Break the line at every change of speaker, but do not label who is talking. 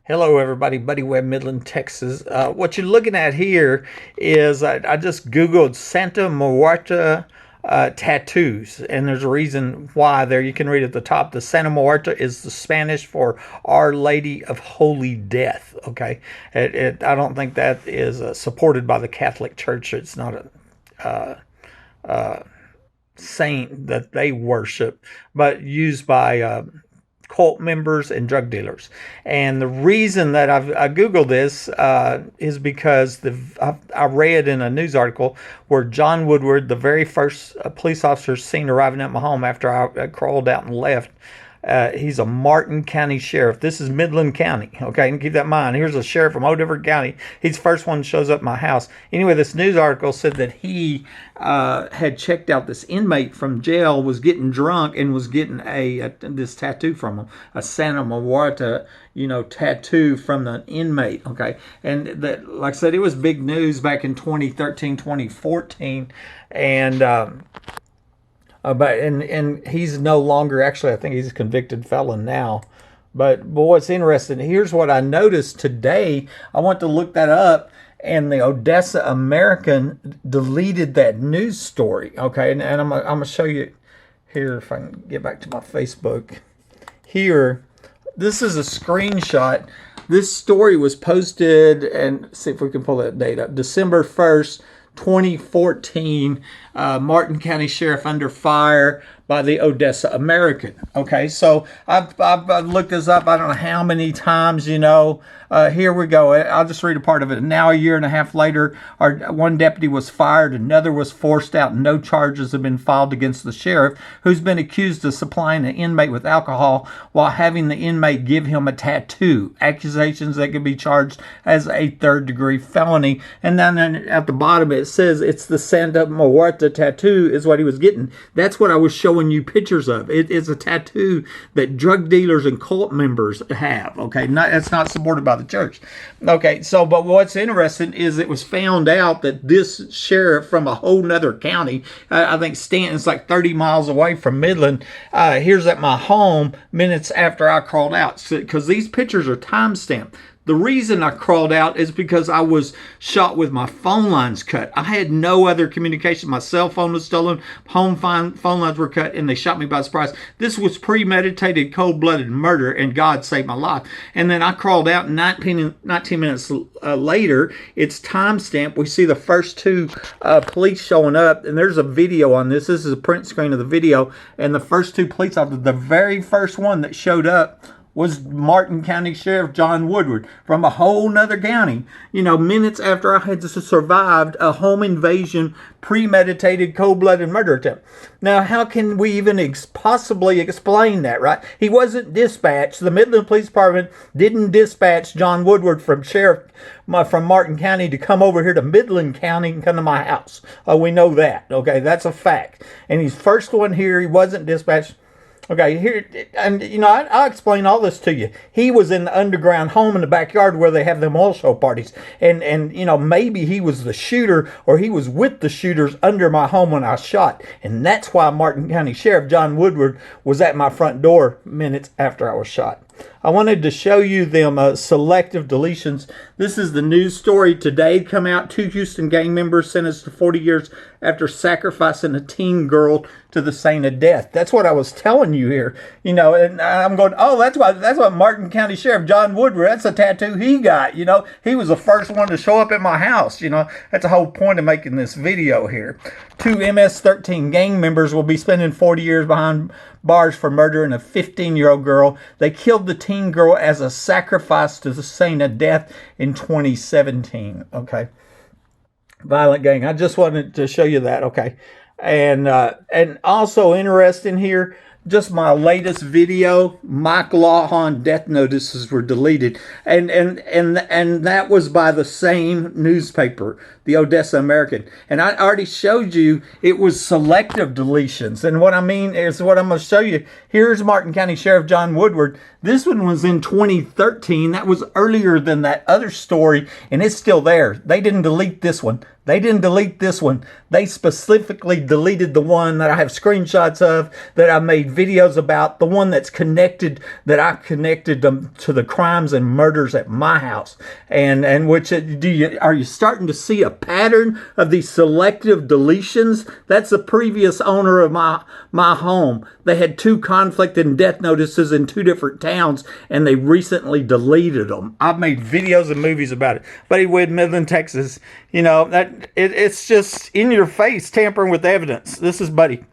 Hello, everybody. Buddy Webb, Midland, Texas. What you're looking at here is I just Googled Santa Muerte tattoos, and there's a reason why there. You can read at the top. The Santa Muerte is the Spanish for Our Lady of Holy Death. Okay, I don't think that is supported by the Catholic Church. It's not a saint that they worship, but used by cult members and drug dealers. And the reason that I Googled this is because I read in a news article where John Woodward, the very first police officer seen arriving at my home after I crawled out and left, he's a Martin County sheriff. This is Midland County, okay? And keep that in mind. Here's a sheriff from Odessa County. He's the first one that shows up at my house. Anyway, this news article said that he had checked out this inmate from jail, was getting drunk, and was getting this tattoo from him, a Santa Muerte, tattoo from the inmate, okay? And that, like I said, it was big news back in 2013, 2014, and but he's no longer, actually I think he's a convicted felon now. But what's interesting, here's what I noticed today. I went to look that up, and the Odessa American deleted that news story. Okay, and I'm gonna show you here if I can get back to my Facebook. Here, this is a screenshot. This story was posted, and see if we can pull that date up, December 1st, 2014, Martin County Sheriff under fire by the Odessa American. Okay, so I've looked this up I don't know how many times, here we go. I'll just read a part of it. Now, a year and a half later, one deputy was fired, another was forced out, and no charges have been filed against the sheriff, who's been accused of supplying an inmate with alcohol while having the inmate give him a tattoo. Accusations that could be charged as a third-degree felony. And then at the bottom it says it's the Santa Muerte tattoo is what he was getting. That's what I was showing you pictures of. It is a tattoo that drug dealers and cult members have. Okay, it's not supported by the church. Okay, so but what's interesting is it was found out that this sheriff from a whole nother county, I think Stanton's like 30 miles away from Midland, here's at my home minutes after I crawled out, because these pictures are timestamped. The reason I crawled out is because I was shot with my phone lines cut. I had no other communication. My cell phone was stolen, phone lines were cut, and they shot me by surprise. This was premeditated, cold-blooded murder, and God saved my life. And then I crawled out, and 19 minutes later, it's timestamped. We see the first two police showing up, and there's a video on this. This is a print screen of the video, and the first two police officers, the very first one that showed up was Martin County Sheriff John Woodward from a whole nother county, minutes after I had survived a home invasion, premeditated, cold-blooded murder attempt. Now, how can we even possibly explain that, right? He wasn't dispatched. The Midland Police Department didn't dispatch John Woodward from from Martin County to come over here to Midland County and come to my house. We know that, okay? That's a fact. And he's first one here. He wasn't dispatched. Okay, here, and I'll explain all this to you. He was in the underground home in the backyard where they have them oil show parties. And maybe he was the shooter, or he was with the shooters under my home when I shot. And that's why Martin County Sheriff John Woodward was at my front door minutes after I was shot. I wanted to show you them selective deletions. This is the news story today. Come out, 2 Houston gang members sentenced to 40 years after sacrificing a teen girl to the saint of death. That's what I was telling you here. And I'm going, oh, that's what Martin County Sheriff John Woodward, that's a tattoo he got. He was the first one to show up at my house. That's the whole point of making this video here. 2 MS-13 gang members will be spending 40 years behind bars for murdering a 15-year-old girl. They killed the teen girl as a sacrifice to the saint of death in 2017. Okay. Violent gang. I just wanted to show you that. Okay. And also interesting here, just my latest video, Mike Lawhon death notices were deleted. And that was by the same newspaper, the Odessa American. And I already showed you it was selective deletions. And what I mean is what I'm going to show you. Here's Martin County Sheriff John Woodward. This one was in 2013. That was earlier than that other story, and it's still there. They didn't delete this one. They didn't delete this one. They specifically deleted the one that I have screenshots of, that I made videos about, the one that's connected, that I connected them to the crimes and murders at my house. And which, are you starting to see a pattern of these selective deletions? That's the previous owner of my home. They had 2 conflict and death notices in 2 different towns, and they recently deleted them. I've made videos and movies about it. Buddy Wood, Midland, Texas. You know, it's just in your face, tampering with evidence. This is Buddy.